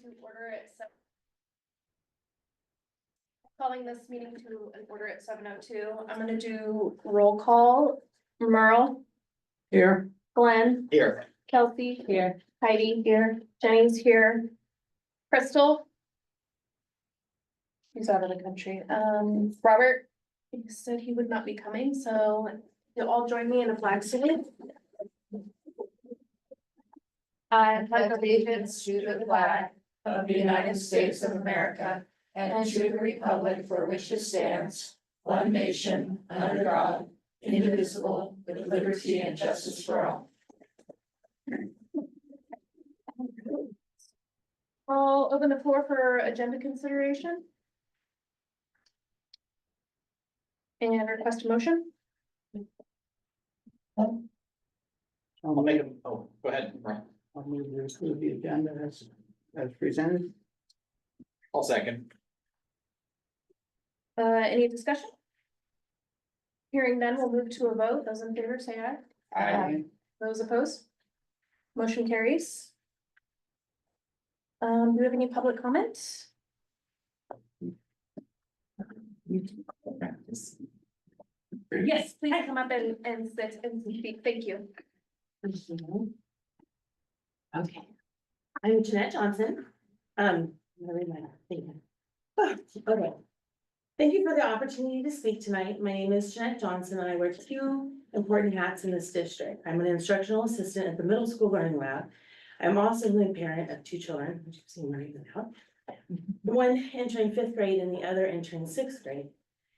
to order at calling this meeting to an order at 7:02. I'm gonna do roll call. Merle, Here. Glenn, Here. Kelsey. Here. Heidi here, Jenny's here. Crystal. He's out of the country. Robert, he said he would not be coming, so you'll all join me in a flag salute. I pledge allegiance to the flag of the United States of America and to the republic for which it stands, one nation, under God, indivisible, with liberty and justice for all. I'll open the floor for agenda consideration. And request a motion. I'll make a, oh, go ahead. I'll move to approve the agenda as presented. I'll second. Any discussion? Hearing none, we'll move to a vote. Those in favor say aye. Aye. Those opposed? Motion carries. Do we have any public comment? Yes, please come up and sit and speak. Thank you. Okay, I'm Jeanette Johnson. I'm gonna read my thing. Okay. Thank you for the opportunity to speak tonight. My name is Jeanette Johnson and I wear two important hats in this district. I'm an instructional assistant at the middle school learning lab. I'm also the parent of two children, which you've seen right now. One entering 5th grade and the other entering 6th grade.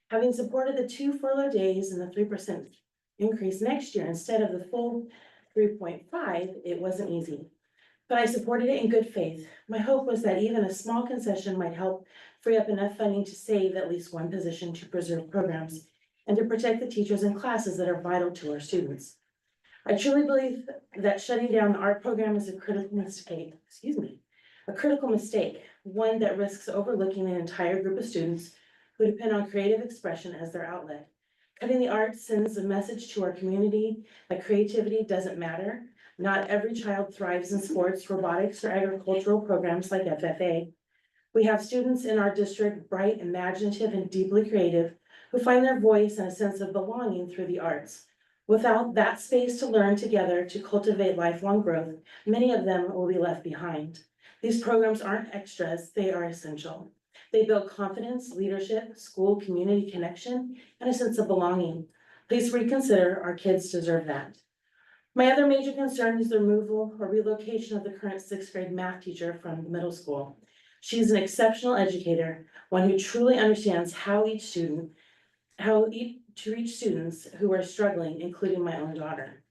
Having supported the 2 furlough days and the 3% increase next year instead of the full 3.5, it wasn't easy. But I supported it in good faith. My hope was that even a small concession might help free up enough funding to save at least one position to preserve programs and to protect the teachers and classes that are vital to our students. I truly believe that shutting down the art program is a critical mistake, one that risks overlooking an entire group of students who depend on creative expression as their outlet. Cutting the arts sends a message to our community that creativity doesn't matter. Not every child thrives in sports, robotics, or agricultural programs like FFA. We have students in our district, bright, imaginative, and deeply creative, who find their voice and a sense of belonging through the arts. Without that space to learn together to cultivate lifelong growth, many of them will be left behind. These programs aren't extras, they are essential. They build confidence, leadership, school, community connection, and a sense of belonging. Please reconsider, our kids deserve that. My other major concern is the removal or relocation of the current 6th grade math teacher from the middle school. She's an exceptional educator, one who truly understands how to reach students who are struggling, including my own daughter.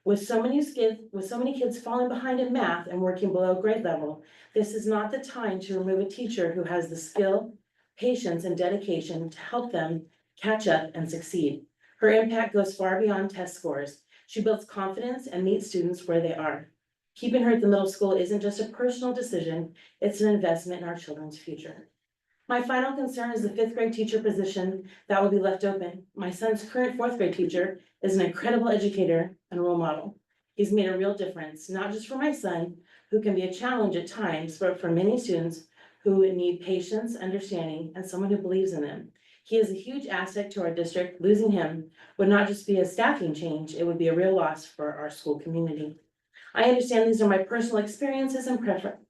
With so many kids falling behind in math and working below grade level, this is not the time to remove a teacher who has the skill, patience, and dedication to help them catch up and succeed. Her impact goes far beyond test scores. She builds confidence and meets students where they are. Keeping her at the middle school isn't just a personal decision, it's an investment in our children's future. My final concern is the 5th grade teacher position that will be left open. My son's current 4th grade teacher is an incredible educator and role model. He's made a real difference, not just for my son, who can be a challenge at times, but for many students who need patience, understanding, and someone who believes in them. He is a huge asset to our district. Losing him would not just be a staffing change, it would be a real loss for our school community. I understand these are my personal experiences and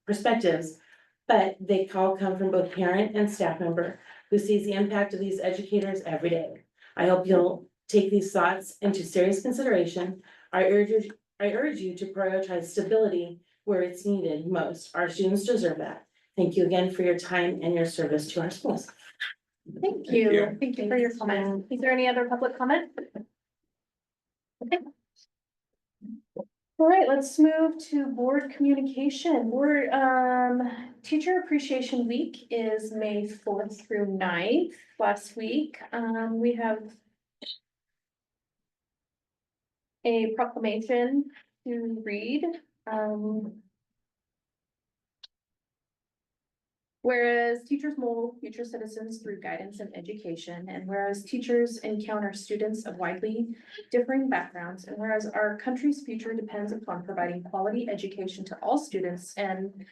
perspectives, but they all come from both parent and staff member who sees the impact of these educators every day. I hope you'll take these thoughts into serious consideration. I urge you to prioritize stability where it's needed most. Our students deserve that. Thank you again for your time and your service to our schools. Thank you. Thank you for your comment. Is there any other public comment? Okay. All right, let's move to board communication. Teacher Appreciation Week is May 4th through 9th. Last week, we have a proclamation to read. Whereas teachers mold future citizens through guidance and education, and whereas teachers encounter students of widely differing backgrounds, and whereas our country's future depends upon providing quality education to all students, and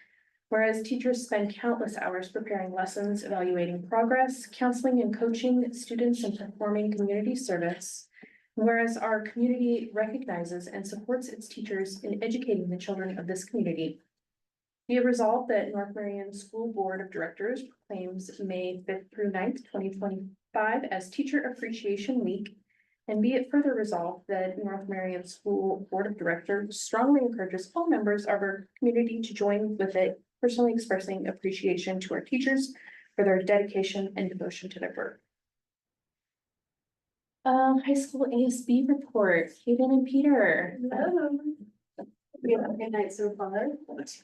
Whereas teachers spend countless hours preparing lessons, evaluating progress, counseling and coaching students, and performing community service. Whereas our community recognizes and supports its teachers in educating the children of this community. Be it resolved that North Marion School Board of Directors proclaims May 5th through 9th, 2025 as Teacher Appreciation Week. And be it further resolved that North Marion School Board of Directors strongly encourages all members of our community to join with it, personally expressing appreciation to our teachers for their dedication and devotion to their work. High school ASB report, Hayden and Peter. Hello. We have a good night so far. It's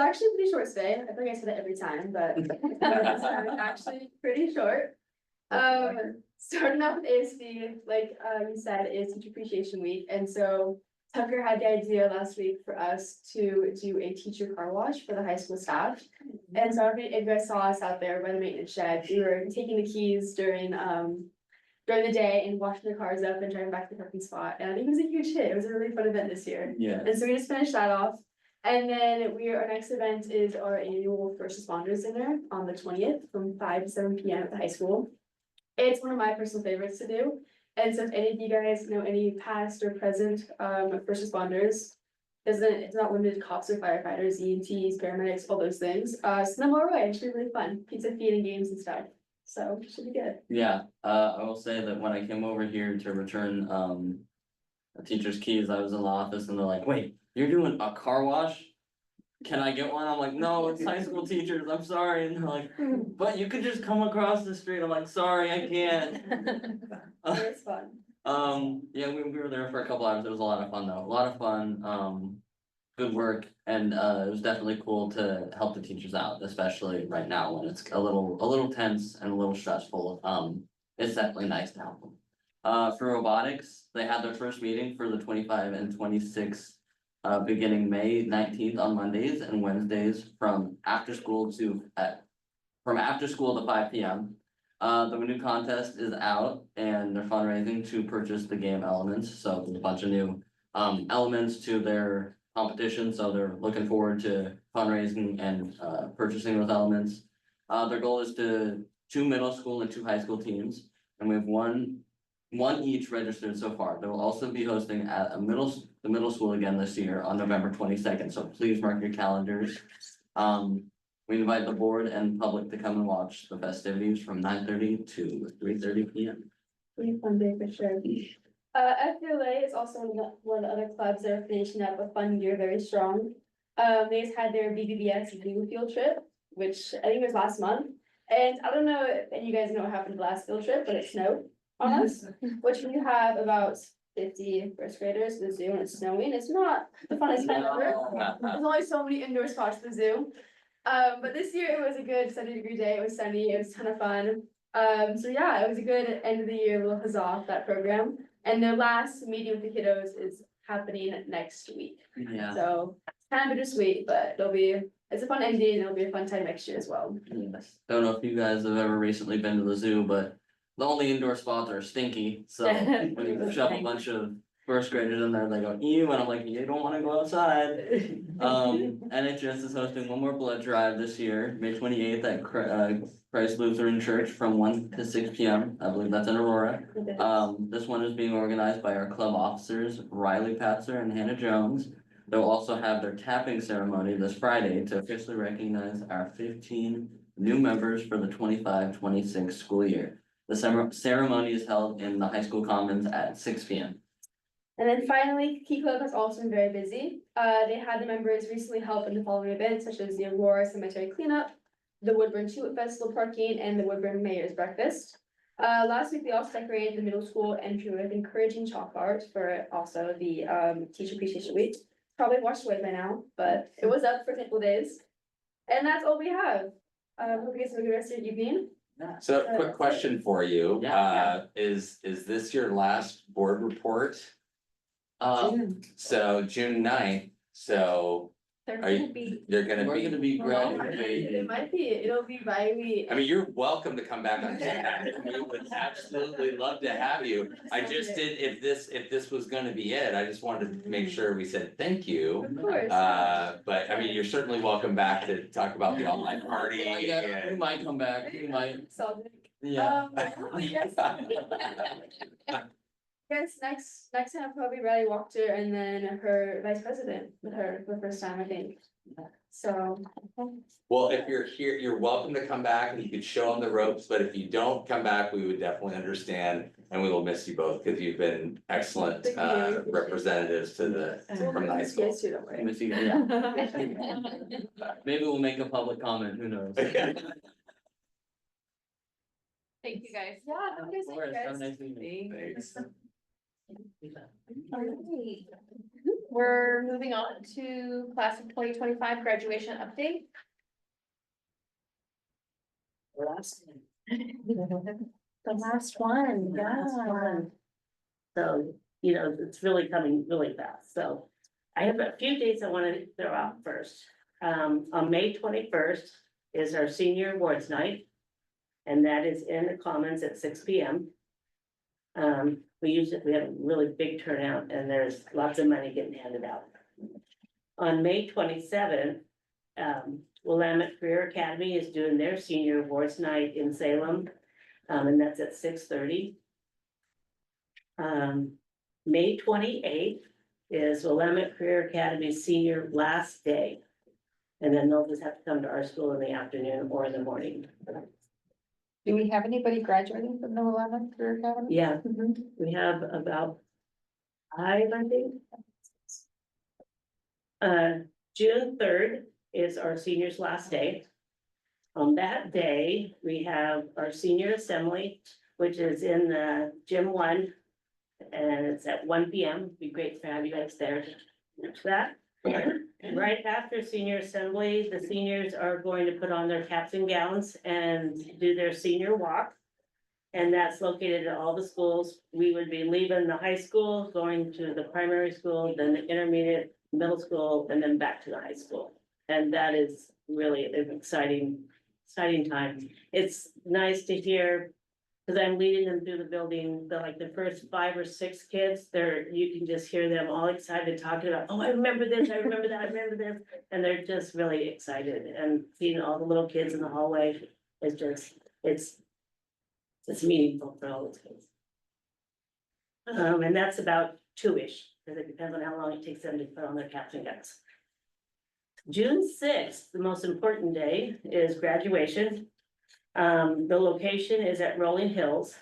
actually a pretty short stay. I think I said it every time, but it's actually pretty short. Starting off with ASB, like you said, is Teacher Appreciation Week, and so Tucker had the idea last week for us to do a teacher car wash for the high school staff. And so if you guys saw us out there by the maintenance shed, we were taking the keys during the day and washing the cars up and driving back to the parking spot. And I think it was a huge hit. It was a really fun event this year. Yeah. And so we just finished that off. And then our next event is our annual First Responders Dinner on the 20th from 5 to 7 p.m. at the high school. It's one of my personal favorites to do. And so if any of you guys know any past or present first responders, it's not limited to cops or firefighters, EMTs, paramedics, all those things. Send them our way. It should be really fun. Pizza feeding games and stuff. So it should be good. Yeah, I will say that when I came over here to return a teacher's keys, I was in the office and they're like, wait, you're doing a car wash? Can I get one? I'm like, no, it's high school teachers, I'm sorry, and they're like, but you could just come across the street, I'm like, sorry, I can't. It's fun. Yeah, we were there for a couple hours, it was a lot of fun though, a lot of fun, good work, and it was definitely cool to help the teachers out, especially right now when it's a little tense and a little stressful, it's definitely nice to help them. For robotics, they had their first meeting for the 25 and 26 beginning May 19th on Mondays and Wednesdays from after school to 5 p.m. The new contest is out and they're fundraising to purchase the game elements, so there's a bunch of new elements to their competition, so they're looking forward to fundraising and purchasing those elements. Their goal is to 2 middle school and 2 high school teams, and we have one each registered so far. They will also be hosting at the middle school again this year on November 22nd, so please mark your calendars. We invite the board and public to come and watch the festivities from 9:30 to 3:30 p.m. Pretty fun day for sure. FPLA is also one of the other clubs that are finishing up a fun year, very strong. They just had their BBBS Zoo field trip, which I think was last month. And I don't know if any of you guys know what happened the last field trip, but it snowed on us, which when you have about 50 first graders at the zoo and it's snowing, it's not the funnest time ever. There's only so many indoor spots at the zoo. But this year it was a good 70-degree day. It was sunny. It was a ton of fun. So yeah, it was a good end of the year little huzzah for that program. And their last meeting with the kiddos is happening next week. Yeah. So kind of bittersweet, but it's a fun ending and it'll be a fun time next year as well. Yes. Don't know if you guys have ever recently been to the zoo, but the only indoor spots are stinky, so when you shove a bunch of first graders in there, they go, ew, and I'm like, you don't wanna go outside. NHS is hosting one more blood drive this year, May 28th at Christ Lutheran Church from 1 to 6 p.m. I believe that's in Aurora. This one is being organized by our club officers, Riley Patzer and Hannah Jones. They'll also have their tapping ceremony this Friday to officially recognize our 15 new members for the 25-26 school year. The ceremony is held in the high school commons at 6 p.m. And then finally, Key Club has also been very busy. They had the members recently help in the following events, such as the Aurora Cemetery Cleanup, the Woodburn Tulip Festival Parking, and the Woodburn Mayor's Breakfast. Last week, they also decorated the middle school entry with encouraging chalk art for also the Teacher Appreciation Week. Probably washed away by now, but it was up for a couple days. And that's all we have. Hope you guys have a good rest of your evening. So quick question for you, Yeah. is this your last board report? So June 9th, so They're Are you- gonna be. They're gonna We're gonna be It graduating. might be, it'll be by week. I mean, you're welcome to come back on Saturday. We would absolutely love to have you. I just did, if this was gonna be it, I just wanted to make sure we said thank you. Of course. But I mean, you're certainly welcome back to talk about the online party Yeah, we and. might come back, we might, So, yeah. yes. Yes, next time probably Riley Walker and then her vice president with her for the first time, I think. So. Well, if you're here, you're welcome to come back and you could show them the ropes, but if you don't come back, we would definitely understand. And we will miss you both because you've been excellent Thank you. representatives to the, from the high school. Yes, too, don't worry. Miss you, yeah. Maybe we'll make a public comment, who knows? Thank you, guys. Yeah, have a nice Of course, have a guys. nice evening. Thanks. Alright. We're moving on to class of 2025 graduation update. The last one, yeah. So, you know, it's really coming really fast, so. I have a few dates I wanna throw out first. On May 21st is our senior awards night. And that is in the Commons at 6 p.m. We have a really big turnout and there's lots of money getting handed out. On May 27th, Willamette Career Academy is doing their senior awards night in Salem. And that's at 6:30. May 28th is Willamette Career Academy's senior last day. And then they'll just have to come to our school in the afternoon or in the morning. Do we have anybody graduating from the Willamette Career Academy? Yeah, we have about 5, I think. June 3rd is our seniors' last day. On that day, we have our senior assembly, which is in the gym 1. And it's at 1 p.m. It'd be great to have you guys there for that. Right after senior assembly, the seniors are going to put on their caps and gowns and do their senior walk. And that's located at all the schools. We would be leaving the high school, going to the primary school, then the intermediate, middle school, and then back to the high school. And that is really an exciting time. It's nice to hear, because I'm leading them through the building, the first 5 or 6 kids, you can just hear them all excited talking about, oh, I remember this, I remember that, I remember this. And they're just really excited, and seeing all the little kids in the hallway is just, it's meaningful for all those kids. And that's about 2-ish, because it depends on how long it takes them to put on their caps and gowns. June 6th, the most important day, is graduation. The location is at Rolling Hills.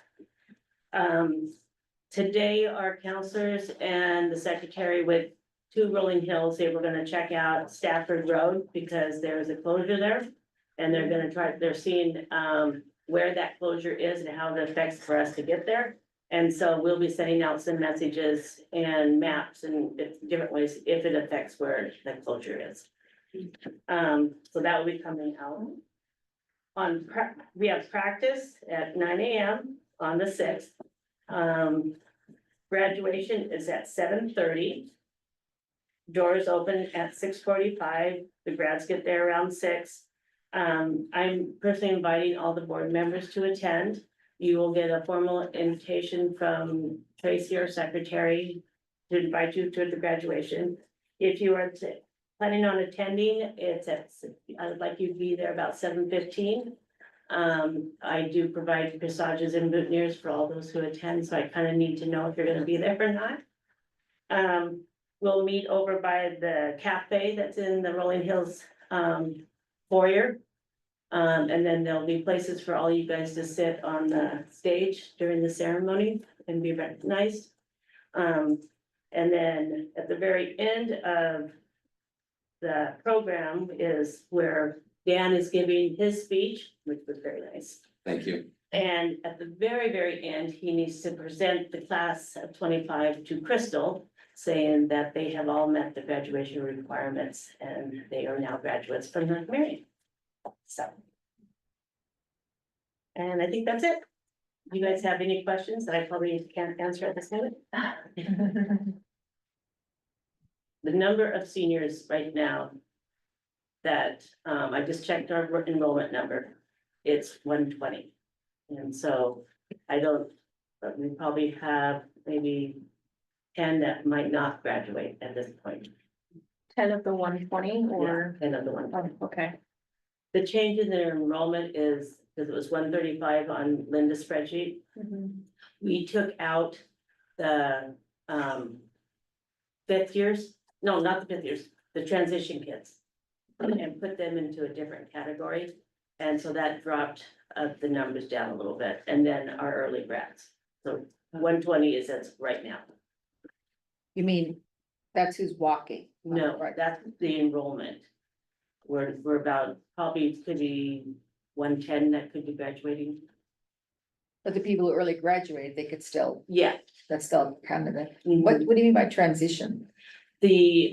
Today, our counselors and the secretary went to Rolling Hills. They were gonna check out Stafford Road because there is a closure there. And they're seeing, where that closure is and how it affects for us to get there. And so we'll be sending out some messages and maps and different ways if it affects where the closure is. So that will be coming out. We have practice at 9 a.m. on the 6th. Graduation is at 7:30. Doors open at 6:45. The grads get there around 6. I'm personally inviting all the board members to attend. You will get a formal invitation from Tracy, our secretary, to invite you to the graduation. If you are planning on attending, I would like you to be there about 7:15. I do provide corsages and boutonnieres for all those who attend, so I kind of need to know if you're gonna be there or not. We'll meet over by the cafe that's in the Rolling Hills foyer. And then there'll be places for all you guys to sit on the stage during the ceremony and be recognized. And then at the very end of the program is where Dan is giving his speech, which was very nice. Thank you. And at the very, very end, he needs to present the class of 25 to Crystal, saying that they have all met the graduation requirements and they are now graduates from North Marion. So. And I think that's it. You guys have any questions that I probably can't answer at this moment? The number of seniors right now that, I just checked our enrollment number. It's 120. And so I don't, but we probably have maybe 10 that might not graduate at this point. 10 of the 120 or, 10 of the one. oh, okay. The change in their enrollment is, because it was 135 on Linda's spreadsheet, Mhm. we took out the fifth years, no, not the fifth years, the transition kids. And put them into a different category, and so that dropped the numbers down a little bit, and then our early grads. So 120 is as right now. You mean, that's who's walking? No, Right. that's the enrollment. We're about, probably could be 110 that could be graduating. But the people who early graduated, they could still, Yeah. that's still kind of the, Mhm. what do you mean by transition? The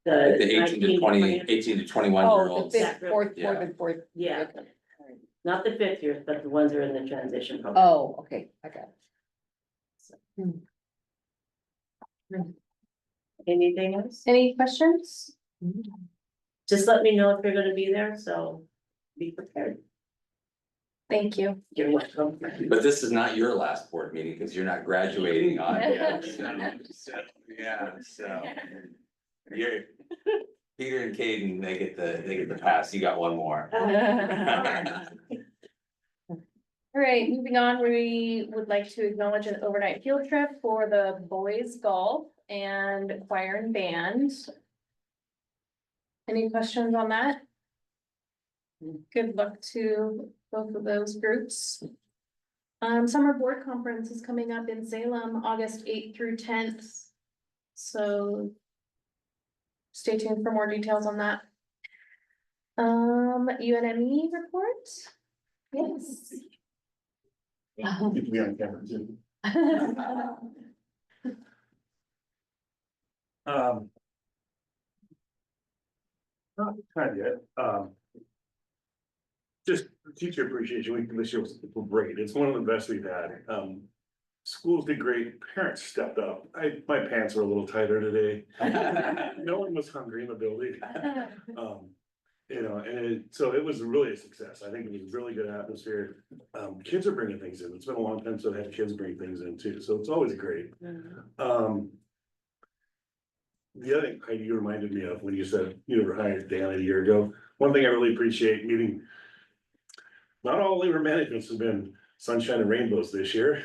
Like the 18 to 20, 19, 18 to 21 year Oh, the olds. fifth, fourth, Yeah. fourth. Yeah. Okay. All right. not the fifth years, but the ones that are in the transition program. Oh, okay, I got it. Anything else? Any questions? Just let me know if you're gonna be there, so be prepared. Thank you. You're welcome. But this is not your last board meeting because you're not graduating on. Yeah, so. You're, Peter and Caden, they get the pass. You got one more. All right, moving on, we would like to acknowledge an overnight field trip for the boys golf and choir and band. Any questions on that? Good luck to both of those groups. Summer board conference is coming up in Salem, August 8th through 10th. So stay tuned for more details on that. UNME report? Yes. We on camera too. Not kind yet, just teacher appreciation week this year was great, it's one of the best we've had, schools did great, parents stepped up, my pants were a little tighter today. No one was hungry in the building. You know, so it was really a success, I think it was a really good atmosphere, kids are bringing things in, it's been a long time since I've had kids bring things in too, so it's always great. The other thing Heidi, you reminded me of when you said you were hired Dan a year ago, one thing I really appreciate meeting. Not all labor managements have been sunshine and rainbows this year.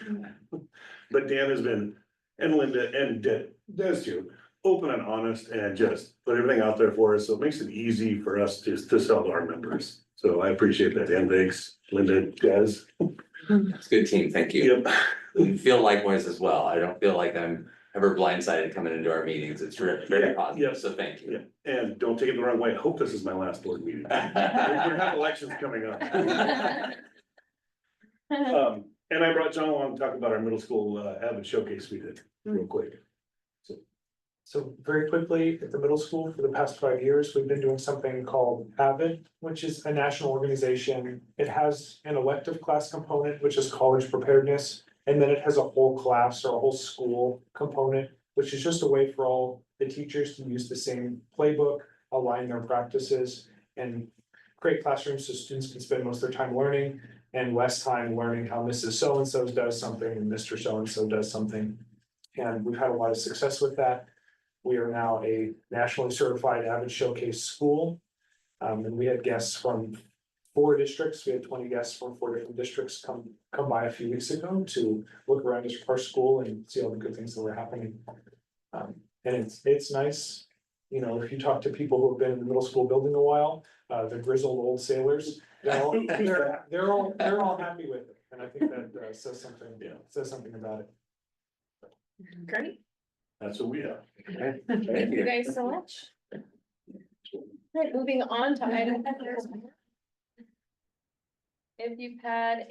But Dan has been, and Linda and Des too, open and honest and just put everything out there for us, so it makes it easy for us to sell to our members. So I appreciate that, Dan, thanks, Linda, Des. It's a good team, thank you. Yep. I feel likewise as well. I don't feel like I'm ever blindsided coming into our meetings. It's very positive, so thank you. Yeah, and don't take it the wrong way, I hope this is my last board meeting. We have elections coming up. And I brought John along to talk about our middle school Avid showcase we did, real quick. So very quickly, at the middle school, for the past 5 years, we've been doing something called AVID, which is a national organization. It has an elective class component, which is college preparedness. And then it has a whole class or a whole school component, which is just a way for all the teachers to use the same playbook, align their practices, and create classrooms so students can spend most of their time learning and less time learning how Mrs. So-and-so does something and Mr. So-and-so does something. And we've had a lot of success with that. We are now a nationally certified Avid Showcase school. And we had guests from 4 districts. We had 20 guests from 4 different districts come by a few weeks ago to look around our school and see all the good things that were happening. And it's nice, you know, if you talk to people who have been in the middle school building a while, the grizzled old sailors, they're all happy with it. And I think that says something about it. Great. That's what we have. Thank you guys so much. Right, moving on to item. If you've had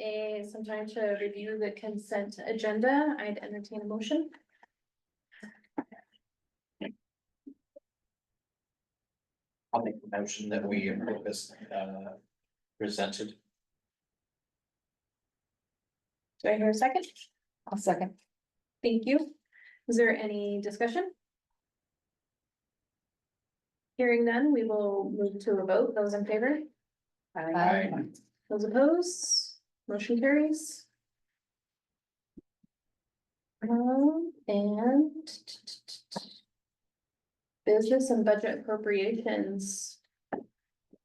some time to review the consent agenda, I'd entertain a motion. I'll make the motion that we approve this presented. Do I hear a second? I'll second. Thank you. Is there any discussion? Hearing none, we will move to a vote. Those in favor? Aye. Those opposed? Motion carries. And business and budget appropriations.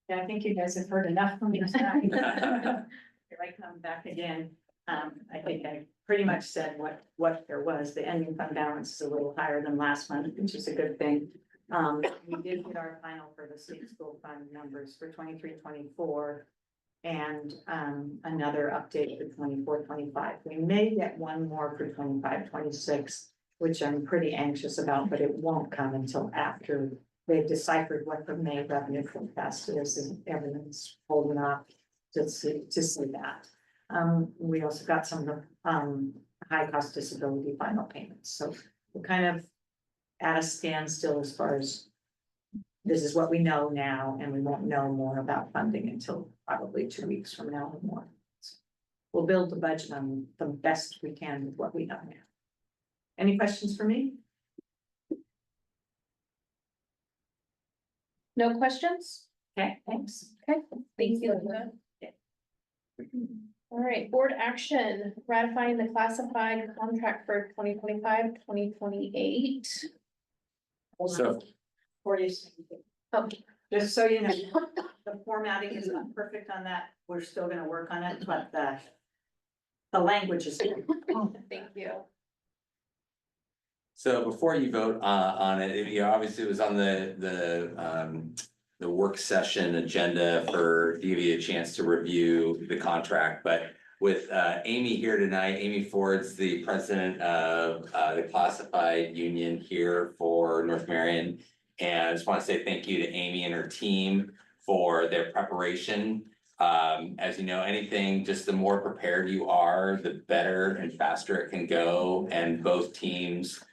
Yeah, I think you guys have heard enough from me tonight. Here I come back again. I think I pretty much said what there was. The ending fund balance is a little higher than last month, which is a good thing. We did get our final for the state school fund numbers for 23-24. And another update for 24-25. We may get one more for 25-26, which I'm pretty anxious about, but it won't come until after they've deciphered what the May revenue forecast is, and everyone's holding off to see that. We also got some of the high cost disability final payments, so we're kind of at a standstill as far as this is what we know now, and we won't know more about funding until probably 2 weeks from now or more. So we'll build the budget on the best we can with what we know now. Any questions for me? No questions? Okay, thanks. Okay, thank you, Linda. All right, board action, ratifying the classified contract for 2025-2028. So, For you. Oh, Just so you know, the formatting is not perfect on that. We're still gonna work on it, but the language is good. thank you. so before you vote on it, you know, obviously it was on the work session agenda for give you a chance to review the contract, but with Amy here tonight, Amy Ford's the president of the classified union here for North Marion. And I just want to say thank you to Amy and her team for their preparation. As you know, anything, just the more prepared you are, the better and faster it can go. And both teams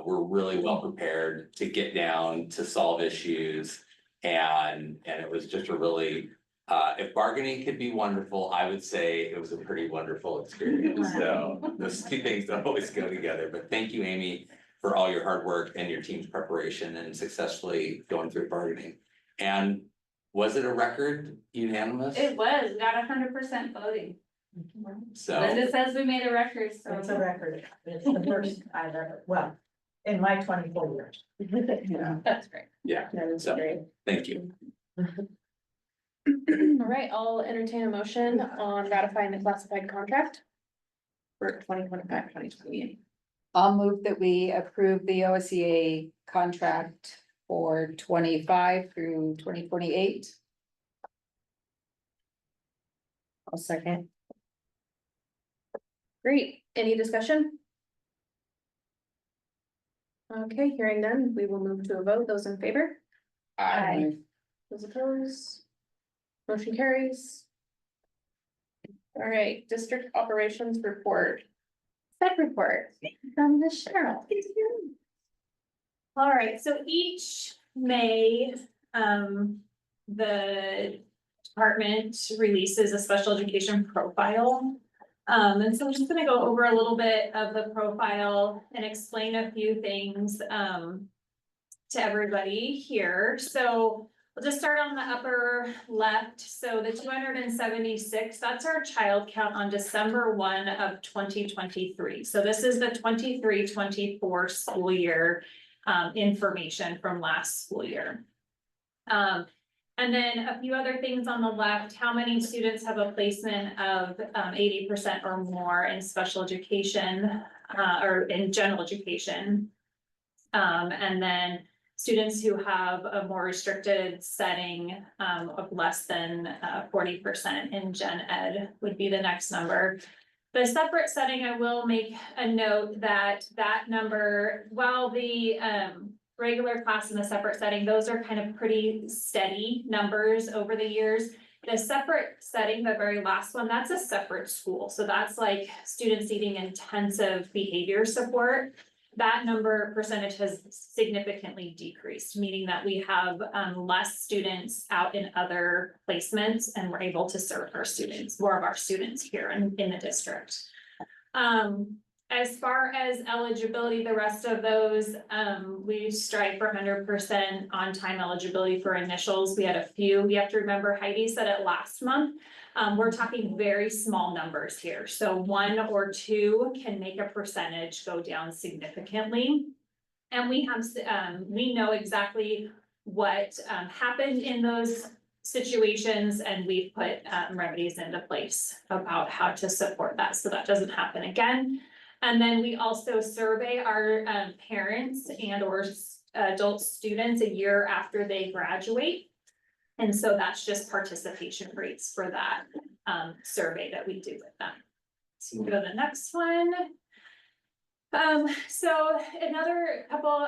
were really well prepared to get down to solve issues. And it was just a really, if bargaining could be wonderful, I would say it was a pretty wonderful experience. So those two things don't always go together, but thank you, Amy, for all your hard work and your team's preparation and successfully going through bargaining. And was it a record unanimous? It was, got 100% voting. So, Linda says we made a record, so. It's a record. It's the first I've ever, well, in my 24 years. Yeah, that's great. yeah, so, thank you. All right, I'll entertain a motion on ratifying the classified contract for 2025-2028. I'll move that we approve the OSEA contract for 25 through 2028. I'll second. Great, any discussion? Okay, hearing none, we will move to a vote. Those in favor? Aye. Those opposed? Motion carries. All right, district operations report. Set report from the Cheryl. All right, so each May, the department releases a special education profile. And so I'm just gonna go over a little bit of the profile and explain a few things, to everybody here. So we'll just start on the upper left. So the 276, that's our child count on December 1 of 2023. So this is the 23-24 school year information from last school year. And then a few other things on the left, how many students have a placement of 80% or more in special education or in general education. And then students who have a more restricted setting of less than 40% in gen ed would be the next number. The separate setting, I will make a note that that number, while the regular class in the separate setting, those are kind of pretty steady numbers over the years. The separate setting, the very last one, that's a separate school. So that's like students needing intensive behavior support. That number percentage has significantly decreased, meaning that we have less students out in other placements and we're able to serve our students, more of our students here in the district. as far as eligibility, the rest of those, we strive for 100% on-time eligibility for initials. We had a few. We have to remember Heidi said it last month. We're talking very small numbers here. So 1 or 2 can make a percentage go down significantly. And we have, we know exactly what happened in those situations, and we've put remedies into place about how to support that, so that doesn't happen again. And then we also survey our parents and or adult students a year after they graduate. And so that's just participation rates for that survey that we do with them. So we'll go to the next one. So another couple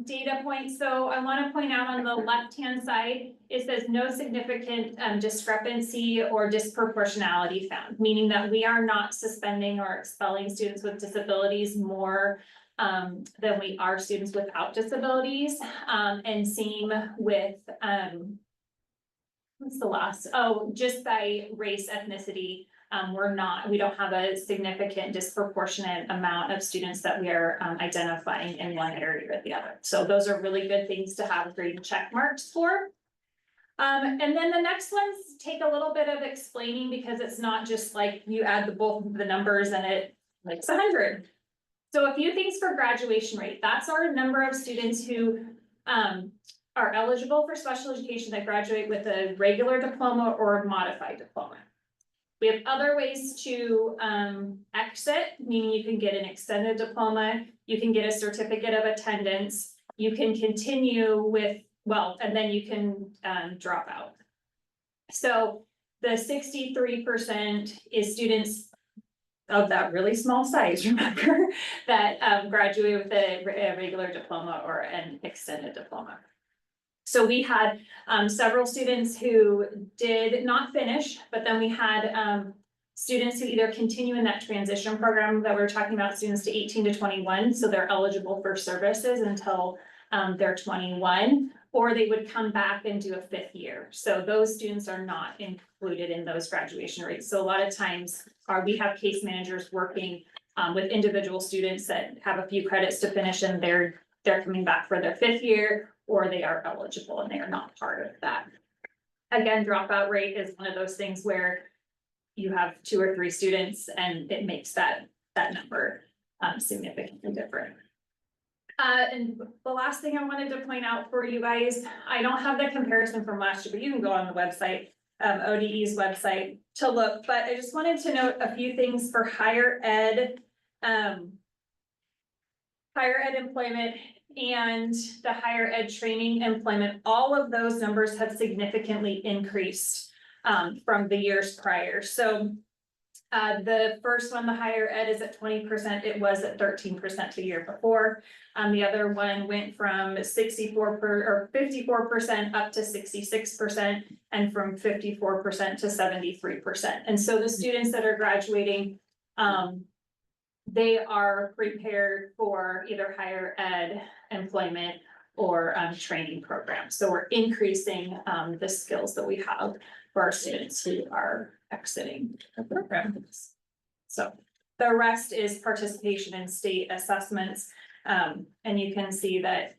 data points. So I want to point out on the left-hand side, it says no significant discrepancy or disproportionality found, meaning that we are not suspending or expelling students with disabilities more than we are students without disabilities. And same with what's the last? Oh, just by race, ethnicity. We don't have a significant disproportionate amount of students that we are identifying in one area or the other. So those are really good things to have green check marks for. And then the next ones take a little bit of explaining, because it's not just like you add both of the numbers and it makes 100. So a few things for graduation rate. That's our number of students who are eligible for special education that graduate with a regular diploma or a modified diploma. We have other ways to exit, meaning you can get an extended diploma, you can get a certificate of attendance, you can continue with, and then you can drop out. So the 63% is students of that really small size, remember, that graduate with a regular diploma or an extended diploma. So we had several students who did not finish, but then we had students who either continue in that transition program that we were talking about, students to 18 to 21, so they're eligible for services until they're 21, or they would come back and do a 5th year. So those students are not included in those graduation rates. So a lot of times we have case managers working with individual students that have a few credits to finish, and they're coming back for their 5th year, or they are eligible and they are not part of that. Again, dropout rate is one of those things where you have 2 or 3 students and it makes that number significantly different. And the last thing I wanted to point out for you guys, I don't have the comparison from last year, but you can go on the website, ODE's website to look, but I just wanted to note a few things for higher ed employment and the higher ed training employment. All of those numbers have significantly increased from the years prior. So the first one, the higher ed, is at 20%. It was at 13% the year before. The other one went from 54% up to 66%, and from 54% to 73%. And so the students that are graduating, they are prepared for either higher ed employment or training programs. So we're increasing the skills that we have for our students who are exiting the program. So the rest is participation in state assessments. And you can see that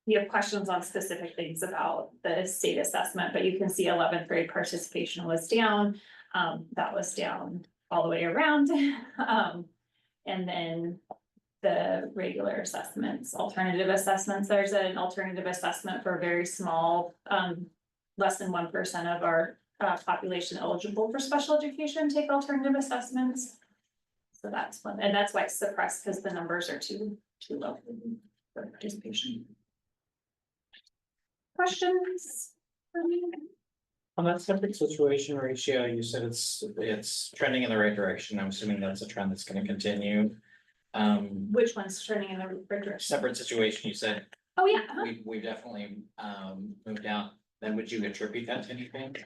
you have questions on specific things about the state assessment, but you can see 11th grade participation was down. That was down all the way around. And then the regular assessments, alternative assessments, there's an alternative assessment for very small, less than 1% of our population eligible for special education take alternative assessments. So that's one, and that's why it's suppressed, because the numbers are too low for participation. Questions for me? On that separate situation ratio, you said it's trending in the right direction. I'm assuming that's a trend that's gonna continue. Which one's trending in the right direction? Separate situation, you said, Oh, yeah. we definitely moved down. Then would you attribute that to anything?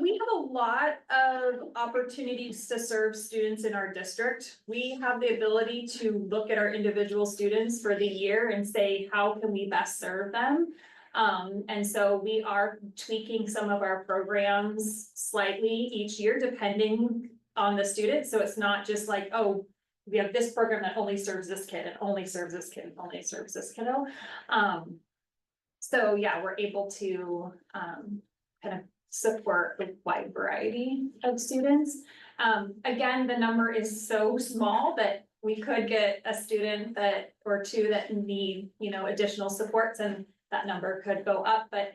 We have a lot of opportunities to serve students in our district. We have the ability to look at our individual students for the year and say, how can we best serve them? And so we are tweaking some of our programs slightly each year, depending on the students, so it's not just like, oh, we have this program that only serves this kid and only serves this kid and only serves this kiddo. So yeah, we're able to kind of support a wide variety of students. Again, the number is so small that we could get a student that, or two that need, you know, additional supports, and that number could go up, but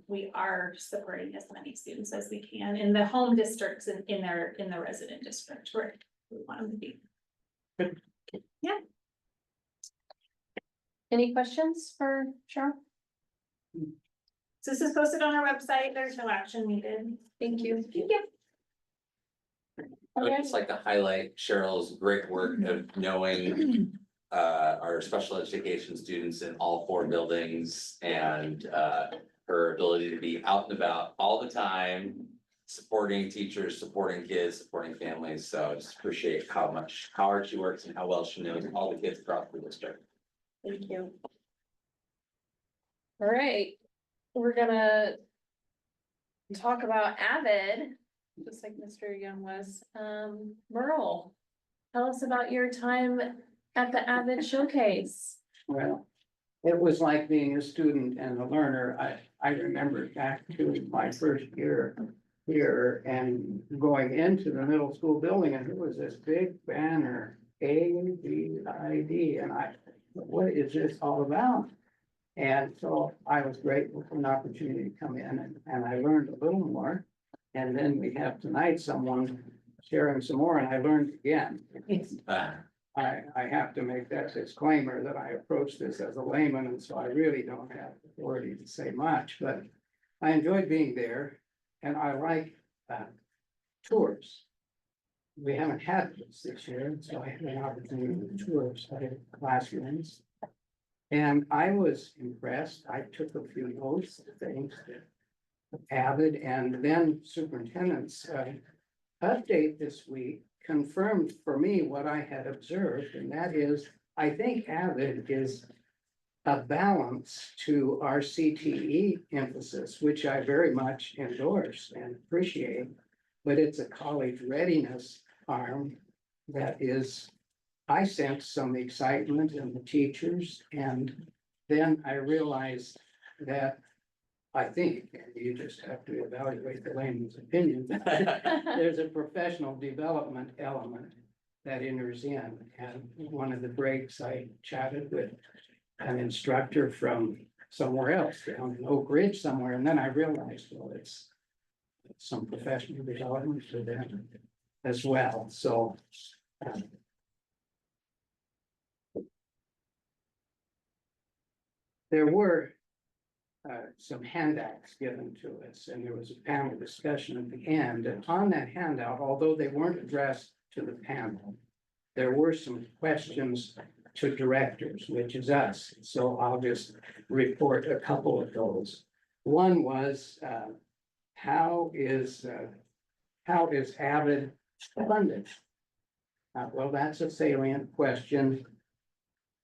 we are supporting as many students as we can in the home districts and in the resident district where we want them to be. Yeah. Any questions for Cheryl? So this is posted on our website. There's no action needed. Thank you. Thank you. I would just like to highlight Cheryl's great work of knowing our special education students in all 4 buildings and her ability to be out and about all the time, supporting teachers, supporting kids, supporting families. So I just appreciate how hard she works and how well she knows all the kids across the district. Thank you. All right, we're gonna talk about Avid, just like Mr. Young was. Merle, tell us about your time at the Avid Showcase. Well, it was like being a student and a learner. I remember back to my first year here and going into the middle school building, and there was this big banner, AVID, and what is this all about? And so I was grateful for an opportunity to come in and I learned a little more. And then we have tonight someone sharing some more, and I learned again. I have to make that disclaimer that I approach this as a layman, and so I really don't have authority to say much, but I enjoyed being there and I like tours. We haven't had this year, so I had an opportunity to tour study classrooms. And I was impressed. I took a few notes, things that Avid and then superintendent's update this week confirmed for me what I had observed, and that is, I think Avid is a balance to our CTE emphasis, which I very much endorse and appreciate, but it's a college readiness arm that is, I sense some excitement in the teachers, and then I realized that I think, and you just have to evaluate the layman's opinion, there's a professional development element that enters in. And one of the breaks, I chatted with an instructor from somewhere else, down in Oak Ridge somewhere, and then I realized, well, it's some professional development for them as well, so. There were some handouts given to us, and there was a panel discussion at the end, and on that handout, although they weren't addressed to the panel, there were some questions to directors, which is us, so I'll just report a couple of those. One was, how is Avid funded? Well, that's a salient question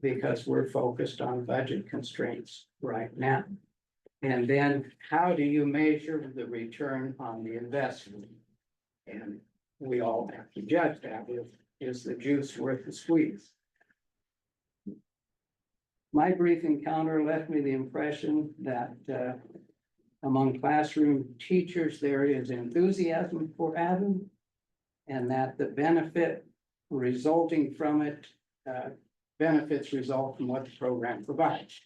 because we're focused on budget constraints right now. And then how do you measure the return on the investment? And we all have to judge that. Is the juice worth the squeeze? My brief encounter left me the impression that among classroom teachers, there is enthusiasm for Avid, and that the benefit resulting from it, benefits result from what the program provides.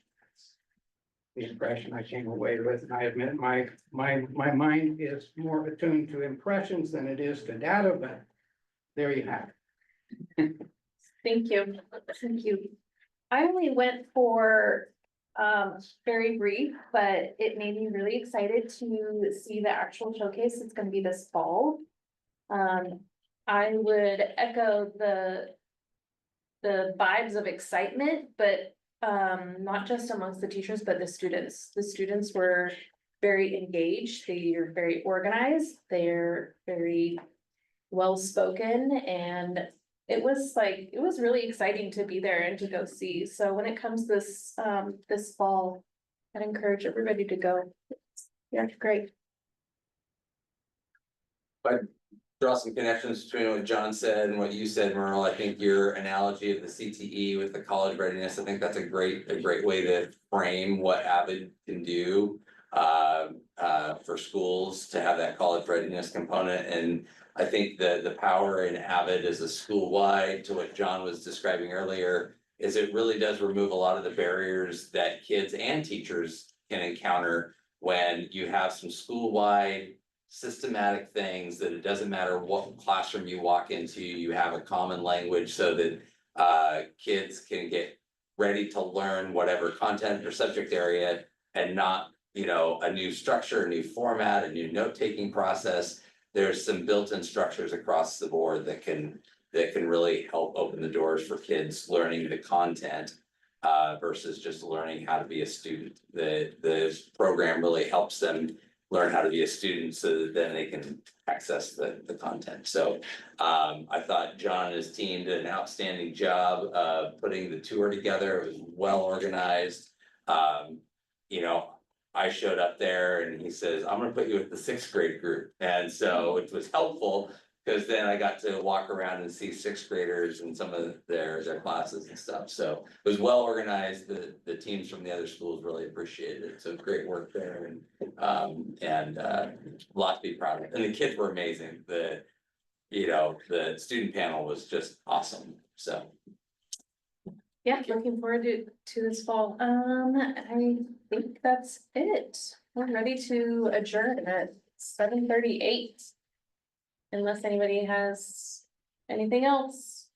The impression I came away with, and I admit my mind is more attuned to impressions than it is to data, but there you have it. Thank you. Thank you. I only went for very brief, but it made me really excited to see the actual showcase. It's gonna be this fall. I would echo the vibes of excitement, but not just amongst the teachers, but the students. The students were very engaged, they are very organized, they're very well-spoken, and it was really exciting to be there and to go see. So when it comes this fall, I'd encourage everybody to go. Yeah, great. draw some connections between what John said and what you said, Merle. I think your analogy of the CTE with the college readiness, I think that's a great way to frame what Avid can do. For schools to have that college readiness component, and I think the power in Avid as a school-wide, to what John was describing earlier, is it really does remove a lot of the barriers that kids and teachers can encounter when you have some school-wide systematic things that it doesn't matter what classroom you walk into, you have a common language so that kids can get ready to learn whatever content or subject area, and not, you know, a new structure, a new format, a new note-taking process. There's some built-in structures across the board that can really help open the doors for kids learning the content versus just learning how to be a student. The program really helps them learn how to be a student so that then they can access the content. So I thought John and his team did an outstanding job of putting the tour together. It was well organized. You know, I showed up there and he says, I'm gonna put you with the 6th grade group. And so it was helpful because then I got to walk around and see 6th graders and some of their classes and stuff. So it was well organized. The teams from the other schools really appreciated it. So great work there and a lot to be proud of. And the kids were amazing. The student panel was just awesome. So. Yeah, looking forward to this fall. I think that's it. We're ready to adjourn at 7:38. Unless anybody has anything else.